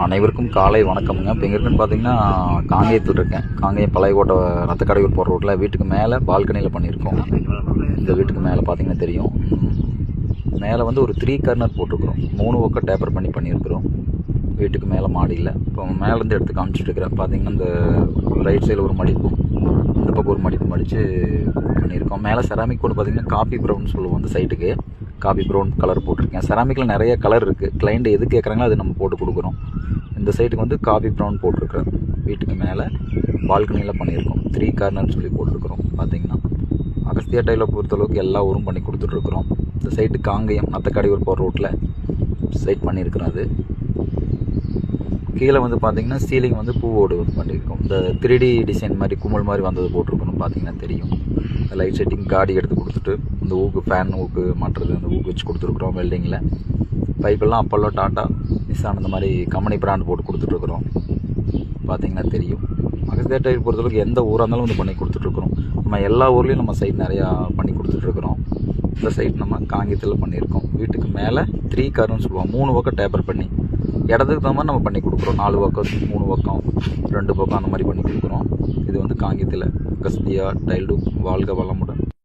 அனைவருக்கும் காலை வணக்கம்ங்க. இப்போ எங்கே இருக்குன்னு பார்த்தீங்கன்னா காங்கேயத்தில் இருக்கேன். காங்கேயம் பழையக்கோட்டை ரத்தக்கடையூர் போகிற ரோட்டில் வீட்டுக்கு மேலே பால்கனியில் பண்ணியிருக்கோம். இந்த வீட்டுக்கு மேலே பார்த்தீங்கன்னா தெரியும், மேலே வந்து ஒரு 3 கார்னர் போட்டிருக்கிறோம். 3 பக்கம் டேப்பர் பண்ணியிருக்கிறோம். வீட்டுக்கு மேலே மாடியில் இப்போ மேலேருந்து எடுத்து காமிச்சிட்டு இருக்கிறேன். பார்த்தீங்கன்னா இந்த ரைட் சைடில் ஒரு மடிப்பும் இந்த பக்கம் ஒரு மடிப்பு மடித்து பண்ணியிருக்கோம். மேலே செராமிக் கொண்டு பார்த்தீங்கன்னா காபி ப்ரௌன் சொல்லுவோம். அந்த சைட்டுக்கு காபி ப்ரௌன் கலர் போட்டிருக்கேன். செராமிக்கில் நிறைய கலர் இருக்குது. கிளைண்ட் எது கேட்குறாங்களோ அது நம்ம போட்டு கொடுக்குறோம். இந்த சைட்டுக்கு வந்து காபி ப்ரௌன் போட்டிருக்கிறேன். வீட்டுக்கு மேலே பால்கனியில் பண்ணியிருக்கோம். 3 கார்னர்னு சொல்லி போட்டிருக்கிறோம். பார்த்தீங்கன்னா அகஸ்தியா டைலை பொறுத்தளவுக்கு எல்லா ஊரும் பண்ணி கொடுத்துட்ருக்குறோம். இந்த சைட்டு காங்கேயம் ரத்தக்கடையூர் போகிற ரோட்டில் சைட் பண்ணியிருக்கிறோம். அது கீழே வந்து பார்த்தீங்கன்னா சீலிங் வந்து பூவோடு வந்து பண்ணியிருக்கோம். இந்த 3D டிசைன் மாதிரி குமல் மாதிரி வந்தது போட்டிருக்கணும். பார்த்தீங்கன்னா தெரியும். லைட் செட்டிங் காடி எடுத்து கொடுத்துட்டு இந்த ஊக்கு ஃபேன் ஊக்கு மாட்டுறது அந்த ஊக்கு வச்சு கொடுத்துருக்குறோம். வெல்டிங்கில் பைப்பெல்லாம் அப்போல்லோ டாட்டா நிசான் அந்த மாதிரி கம்பெனி பிராண்ட் போட்டு கொடுத்துட்ருக்குறோம். பார்த்தீங்கன்னா தெரியும். அகஸ்தியா டைல் பொறுத்தளவுக்கு எந்த ஊராக இருந்தாலும் வந்து பண்ணி கொடுத்துட்ருக்குறோம். நம்ம எல்லா ஊர்லேயும் நம்ம சைட் நிறையா பண்ணி கொடுத்துட்ருக்குறோம். இந்த சைட் நம்ம காங்கேயத்தில் பண்ணியிருக்கோம். வீட்டுக்கு மேலே 3 கார்னர்னு சொல்லுவோம். 3 பக்கம் டேப்பர் பண்ணி இடத்துக்கு தகுந்த மாதிரி நம்ம பண்ணி கொடுக்குறோம். 4 பக்கம் 3 பக்கம் 2 பக்கம் அந்த மாதிரி பண்ணி கொடுக்குறோம். இது வந்து காங்கேயத்தில் அகஸ்தியா டைல்டு. வாழ்க வளமுடன்.